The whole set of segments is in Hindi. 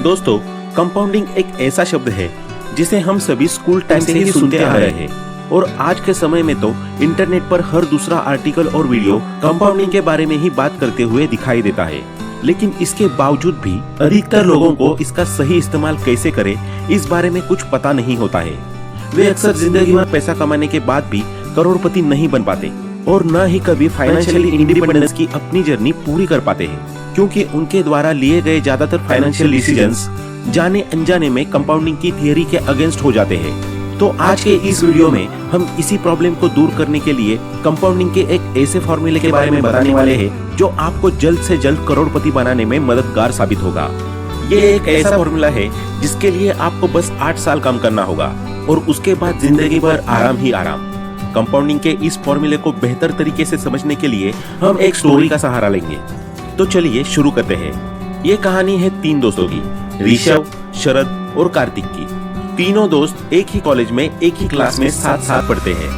दोस्तों, कंपाउंडिंग एक ऐसा शब्द है जिसे हम सभी स्कूल टाइम से ही सुनते आ रहे हैं और आज के समय में तो इंटरनेट पर हर दूसरा आर्टिकल और वीडियो कंपाउंडिंग के बारे में ही बात करते हुए दिखाई देता है। लेकिन इसके बावजूद भी अधिकतर लोगों को इसका सही इस्तेमाल कैसे करें इस बारे में कुछ पता नहीं होता है। वे अक्सर जिंदगी भर पैसा कमाने के बाद भी करोड़पति नहीं बन पाते और न ही कभी फाइनेंशियली इंडिपेंडेंस की अपनी जर्नी पूरी कर पाते हैं, क्योंकि उनके द्वारा लिए गए ज्यादातर फाइनेंशियल डिसीजंस जाने अनजाने में कंपाउंडिंग की थियरी के अगेंस्ट हो जाते हैं। तो आज के इस वीडियो में हम इसी प्रॉब्लम को दूर करने के लिए कंपाउंडिंग के एक ऐसे फॉर्मूले के बारे में बताने वाले हैं जो आपको जल्द से जल्द करोड़पति बनाने में मददगार साबित होगा। ये एक ऐसा फॉर्मूला है जिसके लिए आपको बस 8 साल काम करना होगा और उसके बाद जिंदगी भर आराम ही आराम। कंपाउंडिंग के इस फॉर्मूले को बेहतर तरीके से समझने के लिए हम एक स्टोरी का सहारा लेंगे। तो चलिए शुरू करते हैं। ये कहानी है 3 दोस्तों की, ऋषभ, शरद और कार्तिक की। तीनों दोस्त एक ही कॉलेज में एक ही क्लास में साथ साथ पढ़ते हैं।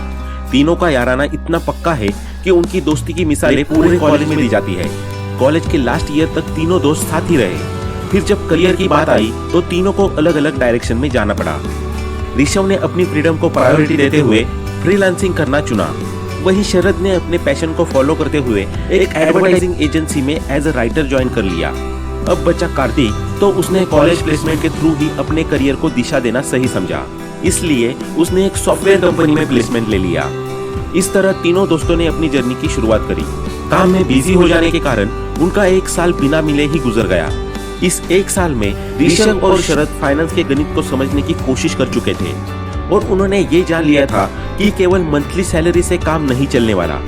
तीनों का याराना इतना पक्का है कि उनकी दोस्ती की मिसालें पूरे कॉलेज में दी जाती है। कॉलेज के लास्ट ईयर तक तीनों दोस्त साथ ही रहे। फिर जब करियर की बात आई तो तीनों को अलग अलग डायरेक्शन में जाना पड़ा। ऋषभ ने अपनी फ्रीडम को प्रायोरिटी देते हुए फ्रीलांसिंग करना चुना। वहीं शरद ने अपने पैशन को फॉलो करते हुए एक एडवर्टाइजिंग एजेंसी में एज अ राइटर ज्वाइन कर लिया। अब बचा कार्तिक, तो उसने कॉलेज प्लेसमेंट के थ्रू ही अपने करियर को दिशा देना सही समझा, इसलिए उसने एक सॉफ्टवेयर कंपनी में प्लेसमेंट ले लिया। इस तरह तीनों दोस्तों ने अपनी जर्नी की शुरुआत करी। काम में बिजी हो जाने के कारण उनका 1 साल बिना मिले ही गुजर गया। इस 1 साल में ऋषभ और शरद फाइनेंस के गणित को समझने की कोशिश कर चुके थे और उन्होंने ये जान लिया था कि केवल मंथली सैलरी से काम नहीं चलने वाला।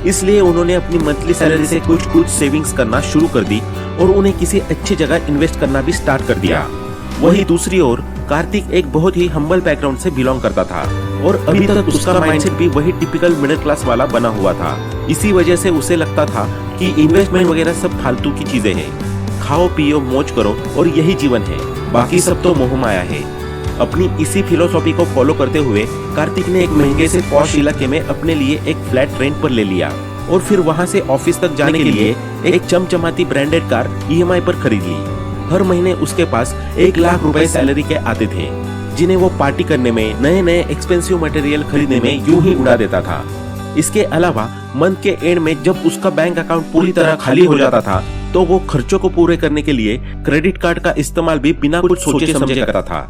इसलिए उन्होंने अपनी मंथली सैलरी से कुछ सेविंग्स करना शुरू कर दी और उन्हें किसी अच्छी जगह इन्वेस्ट करना भी स्टार्ट कर दिया। वही दूसरी ओर कार्तिक एक बहुत ही हम्बल बैकग्राउंड से बिलोंग करता था और अभी तक उसका माइंडसेट भी वही टिपिकल मिडिल क्लास वाला बना हुआ था। इसी वजह से उसे लगता था कि इन्वेस्टमेंट वगैरह सब फालतू की चीजें हैं, खाओ पियो मौज करो और यही जीवन है, बाकी सब तो मोह माया है। अपनी इसी फिलोसॉफी को फॉलो करते हुए कार्तिक ने एक महंगे से पॉश इलाके में अपने लिए एक फ्लैट रेंट पर ले लिया और फिर वहां से ऑफिस तक जाने के लिए एक चमचमाती ब्रांडेड कार ईएमआई पर खरीद ली। हर महीने उसके पास 1 लाख रुपए सैलरी के आते थे, जिन्हें वो पार्टी करने में, नए नए एक्सपेंसिव मटेरियल खरीदने में यूं ही उड़ा देता था। इसके अलावा मंथ के एंड में जब उसका बैंक अकाउंट पूरी तरह खाली हो जाता था तो वो खर्चों को पूरे करने के लिए क्रेडिट कार्ड का इस्तेमाल भी बिना कुछ सोचे समझे करता था।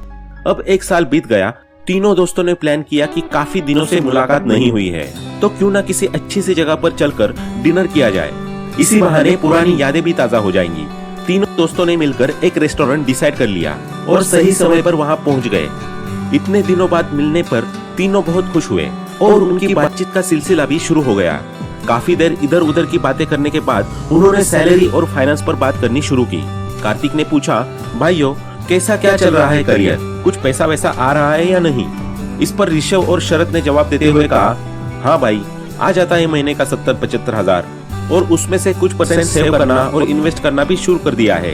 अब 1 साल बीत गया। तीनों दोस्तों ने प्लान किया कि काफी दिनों से मुलाकात नहीं हुई है, तो क्यों ना किसी अच्छी सी जगह पर चलकर डिनर किया जाए। इसी बहाने पुरानी यादें भी ताजा हो जाएंगी। तीनों दोस्तों ने मिलकर एक रेस्टोरेंट डिसाइड कर लिया और सही समय पर वहां पहुंच गए। इतने दिनों बाद मिलने पर तीनों बहुत खुश हुए और उनकी बातचीत का सिलसिला भी शुरू हो गया। काफी देर इधर उधर की बातें करने के बाद उन्होंने सैलरी और फाइनेंस पर बात करनी शुरू की। कार्तिक ने पूछा, भाइयों कैसा क्या चल रहा है करियर, कुछ पैसा वैसा आ रहा है या नहीं? इस पर ऋषभ और शरद ने जवाब देते हुए कहा, हाँ भाई, आ जाता है महीने का 70-75 हजार और उसमें से कुछ परसेंट सेव करना और इन्वेस्ट करना भी शुरू कर दिया है।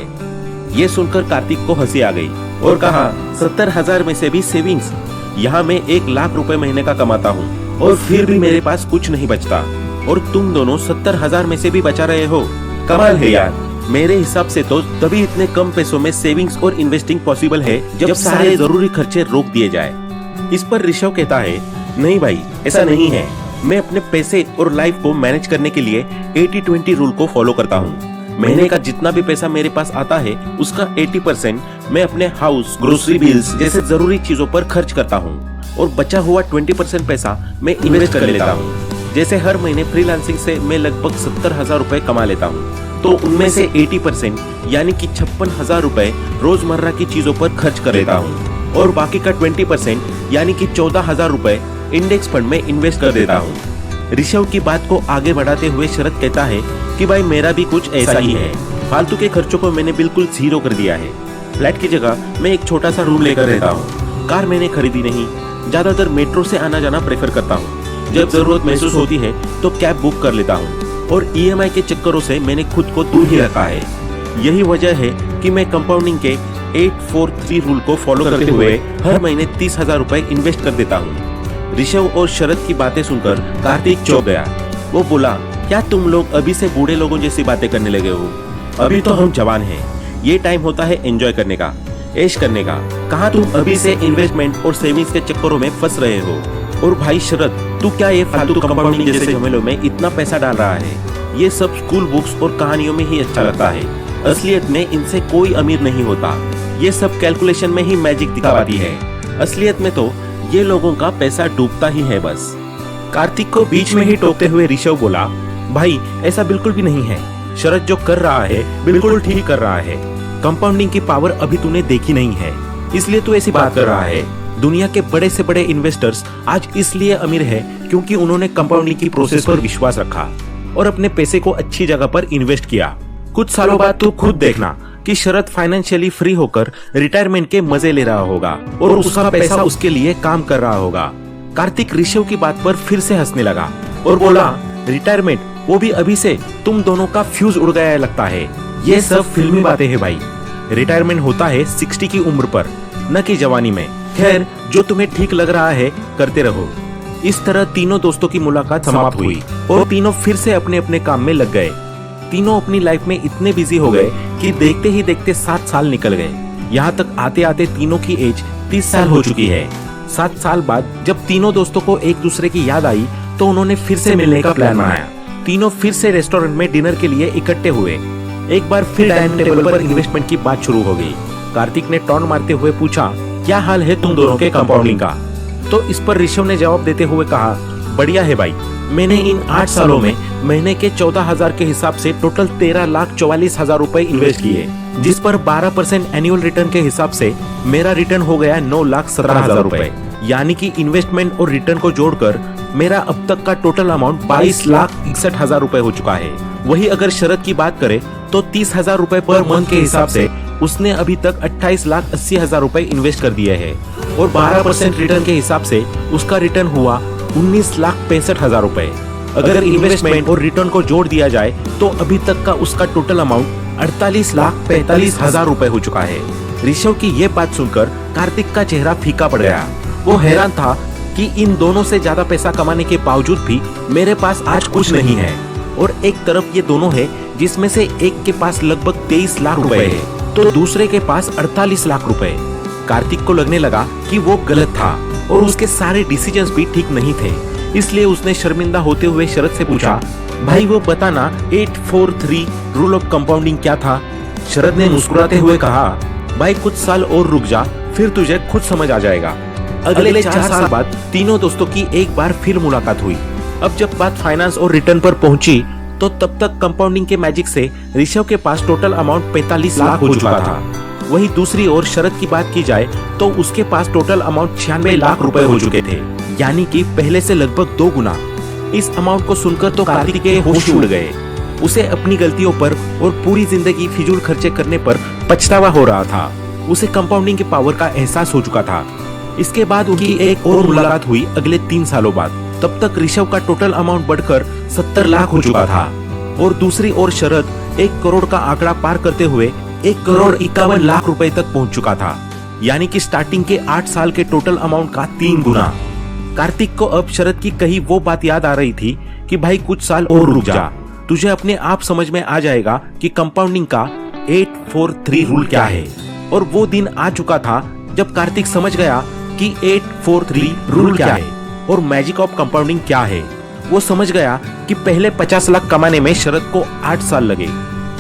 ये सुनकर कार्तिक को हंसी आ गई और कहा, 70 हजार में से भी सेविंग्स? यहाँ मैं 1 लाख रुपए महीने का कमाता हूँ और फिर भी मेरे पास कुछ नहीं बचता और तुम दोनों 70 हजार में से भी बचा रहे हो। कमाल है यार। मेरे हिसाब से तो तभी इतने कम पैसों में सेविंग्स और इन्वेस्टिंग पॉसिबल है जब सारे जरूरी खर्चे रोक दिए जाए। इस पर ऋषभ कहता है, नहीं भाई, ऐसा नहीं है। मैं अपने पैसे और लाइफ को मैनेज करने के लिए 80-20 रूल को फॉलो करता हूँ। महीने का जितना भी पैसा मेरे पास आता है उसका 80% मैं अपने हाउस, ग्रोसरी बिल्स जैसे जरूरी चीजों पर खर्च करता हूँ और बचा हुआ 20% पैसा मैं इन्वेस्ट कर लेता हूँ। जैसे हर महीने फ्रीलांसिंग से मैं लगभग 70 हजार रुपए कमा लेता हूँ, तो उनमें से 80% यानी कि 56 हजार रुपए रोजमर्रा की चीजों पर खर्च कर लेता हूँ और बाकी का 20% यानी कि 14 हजार रुपए इंडेक्स फंड में इन्वेस्ट कर देता हूँ। ऋषभ की बात को आगे बढ़ाते हुए शरद कहता है कि भाई मेरा भी कुछ ऐसा ही है। फालतू के खर्चों को मैंने बिल्कुल 0 कर दिया है। फ्लैट की जगह मैं एक छोटा सा रूम लेकर रहता हूँ। कार मैंने खरीदी नहीं, ज्यादातर मेट्रो से आना जाना प्रेफर करता हूँ। जब जरूरत महसूस होती है तो कैब बुक कर लेता हूँ और ईएमआई के चक्करों से मैंने खुद को दूर ही रखा है। यही वजह है कि मैं कंपाउंडिंग के 8-4-3 रूल को फॉलो करते हुए हर महीने 30 हजार रुपए इन्वेस्ट कर देता हूँ। ऋषभ और शरद की बातें सुनकर कार्तिक चौंक गया। वो बोला, क्या तुम लोग अभी से बूढ़े लोगों जैसी बातें करने लगे हो? अभी तो हम जवान हैं। ये टाइम होता है एंजॉय करने का, ऐश करने का। कहाँ तुम अभी से इन्वेस्टमेंट और सेविंग्स के चक्करों में फंस रहे हो? और भाई शरद, तू क्या ये फालतू कंपाउंडिंग जैसे झमेलों में इतना पैसा डाल रहा है? ये सब स्कूल बुक्स और कहानियों में ही अच्छा लगता है। असलियत में इनसे कोई अमीर नहीं होता। ये सब कैलकुलेशन में ही मैजिक दिखाती है। असलियत में तो ये लोगों का पैसा डूबता ही है बस। कार्तिक को बीच में ही टोकते हुए ऋषभ बोला, भाई ऐसा बिल्कुल भी नहीं है। शरद जो कर रहा है बिल्कुल ठीक कर रहा है। कंपाउंडिंग की पावर अभी तूने देखी नहीं है, इसलिए तू ऐसी बात कर रहा है। दुनिया के बड़े से बड़े इन्वेस्टर्स आज इसलिए अमीर है क्योंकि उन्होंने कंपाउंडिंग की प्रोसेस पर विश्वास रखा और अपने पैसे को अच्छी जगह पर इन्वेस्ट किया। कुछ सालों बाद तू खुद देखना कि शरद फाइनेंशियली फ्री होकर रिटायरमेंट के मजे ले रहा होगा और उसका पैसा उसके लिए काम कर रहा होगा। कार्तिक ऋषभ की बात पर फिर से हंसने लगा और बोला, रिटायरमेंट, वो भी अभी से? तुम दोनों का फ्यूज उड़ गया है लगता है। ये सब फिल्मी बातें हैं भाई। रिटायरमेंट होता है 60 की उम्र पर, न कि जवानी में। खैर, जो तुम्हें ठीक लग रहा है करते रहो। इस तरह तीनों दोस्तों की मुलाकात समाप्त हुई और तीनों फिर से अपने अपने काम में लग गए। तीनों अपनी लाइफ में इतने बिजी हो गए कि देखते ही देखते 7 साल निकल गए। यहाँ तक आते आते तीनों की एज 30 साल हो चुकी है। 7 साल बाद जब तीनों दोस्तों को एक दूसरे की याद आई तो उन्होंने फिर से मिलने का प्लान बनाया। तीनों फिर से रेस्टोरेंट में डिनर के लिए इकट्ठे हुए। एक बार फिर डाइनिंग टेबल पर इन्वेस्टमेंट की बात शुरू हो गई। कार्तिक ने टॉन मारते हुए पूछा, क्या हाल है तुम दोनों के कंपाउंडिंग का? तो इस पर ऋषभ ने जवाब देते हुए कहा, बढ़िया है भाई। मैंने इन 8 सालों में महीने के 14,000 के हिसाब से टोटल 13,44,000 रुपए इन्वेस्ट किए, जिस पर 12% एनुअल रिटर्न के हिसाब से मेरा रिटर्न हो गया 9,17,000 रुपए। यानी कि इन्वेस्टमेंट और रिटर्न को जोड़कर मेरा अब तक का टोटल अमाउंट 22,61,000 रुपए हो चुका है। वही अगर शरद की बात करें तो 30,000 रुपए पर मंथ के हिसाब से उसने अभी तक 28,80,000 रुपए इन्वेस्ट कर दिए हैं और 12% रिटर्न के हिसाब से उसका रिटर्न हुआ 19,65,000 रुपए। अगर इन्वेस्टमेंट और रिटर्न को जोड़ दिया जाए तो अभी तक का उसका टोटल अमाउंट 48,45,000 रुपए हो चुका है। ऋषभ की ये बात सुनकर कार्तिक का चेहरा फीका पड़ गया। वो हैरान था कि इन दोनों से ज्यादा पैसा कमाने के बावजूद भी मेरे पास आज कुछ नहीं है। और एक तरफ ये दोनों है जिसमें से एक के पास लगभग 23 लाख रुपए है तो दूसरे के पास 48 लाख रुपए। कार्तिक को लगने लगा कि वो गलत था और उसके सारे डिसीजंस भी ठीक नहीं थे। इसलिए उसने शर्मिंदा होते हुए शरद से पूछा, भाई वो बताना 843 रूल ऑफ कंपाउंडिंग क्या था? शरद ने मुस्कुराते हुए कहा, भाई कुछ साल और रुक जा, फिर तुझे खुद समझ आ जाएगा। अगले 4 साल बाद तीनों दोस्तों की एक बार फिर मुलाकात हुई। अब जब बात फाइनेंस और रिटर्न पर पहुंची तो तब तक कंपाउंडिंग के मैजिक से ऋषभ के पास टोटल अमाउंट 45 लाख हो चुका था। वही दूसरी ओर शरद की बात की जाए तो उसके पास टोटल अमाउंट 96 लाख रुपए हो चुके थे, यानी कि पहले से लगभग 2 गुना। इस अमाउंट को सुनकर तो कार्तिक के होश उड़ गए। उसे अपनी गलतियों पर और पूरी जिंदगी फिजूल खर्चे करने पर पछतावा हो रहा था। उसे कंपाउंडिंग की पावर का एहसास हो चुका था। इसके बाद उनकी एक और मुलाकात हुई अगले 3 सालों बाद। तब तक ऋषभ का टोटल अमाउंट बढ़कर 70 लाख हो चुका था और दूसरी ओर शरद 1 करोड़ का आंकड़ा पार करते हुए 1,51 लाख रुपए तक पहुंच चुका था, यानी कि स्टार्टिंग के 8 साल के टोटल अमाउंट का 3 गुना। कार्तिक को अब शरद की कही वो बात याद आ रही थी कि भाई कुछ साल और रुक जा, तुझे अपने आप समझ में आ जाएगा कि कंपाउंडिंग का 843 रूल क्या है। और वो दिन आ चुका था जब कार्तिक समझ गया कि 843 रूल क्या है और मैजिक ऑफ कंपाउंडिंग क्या है। वो समझ गया कि पहले 50 लाख कमाने में शरद को 8 साल लगे,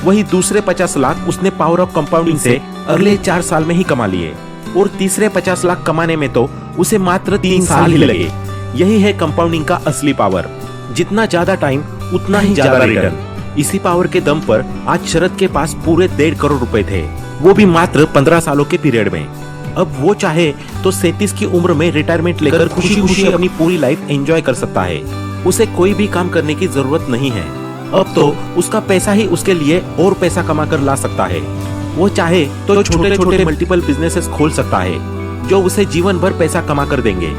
वही दूसरे 50 लाख उसने पावर ऑफ कंपाउंडिंग से अगले 4 साल में ही कमा लिए और तीसरे 50 लाख कमाने में तो उसे मात्र 3 साल ही लगे। यही है कंपाउंडिंग का असली पावर। जितना ज्यादा टाइम उतना ही ज्यादा रिटर्न। इसी पावर के दम पर आज शरद के पास पूरे 1.5 करोड़ रुपए थे, वो भी मात्र 15 सालों के पीरियड में। अब वो चाहे तो 37 की उम्र में रिटायरमेंट लेकर खुशी खुशी अपनी पूरी लाइफ एंजॉय कर सकता है। उसे कोई भी काम करने की जरूरत नहीं है। अब तो उसका पैसा ही उसके लिए और पैसा कमा कर ला सकता है। वो चाहे तो छोटे छोटे मल्टीपल बिजनेसेस खोल सकता है जो उसे जीवन भर पैसा कमा कर देंगे।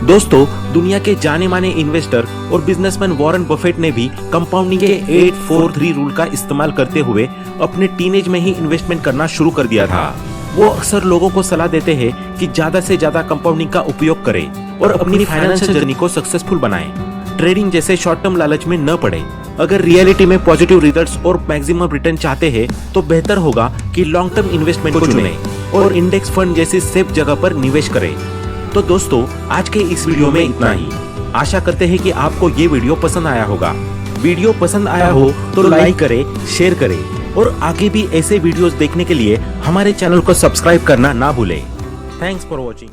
दोस्तों, दुनिया के जाने माने इन्वेस्टर और बिजनेसमैन वॉरेन बफेट ने भी कंपाउंडिंग के 843 रूल का इस्तेमाल करते हुए अपने टीनेज में ही इन्वेस्टमेंट करना शुरू कर दिया था। वो अक्सर लोगों को सलाह देते हैं कि ज्यादा से ज्यादा कंपाउंडिंग का उपयोग करें और अपनी फाइनेंशियल जर्नी को सक्सेसफुल बनाएं। ट्रेडिंग जैसे शॉर्ट टर्म लालच में न पड़े। अगर रियलिटी में पॉजिटिव रिजल्ट्स और मैक्सिमम रिटर्न चाहते हैं तो बेहतर होगा कि लॉन्ग टर्म इन्वेस्टमेंट को चुनें और इंडेक्स फंड जैसी सेफ जगह पर निवेश करें। तो दोस्तों, आज के इस वीडियो में इतना ही। आशा करते हैं कि आपको ये वीडियो पसंद आया होगा। वीडियो पसंद आया हो तो लाइक करें, शेयर करें और आगे भी ऐसे वीडियोस देखने के लिए हमारे चैनल को सब्सक्राइब करना ना भूलें। Thanks for watching.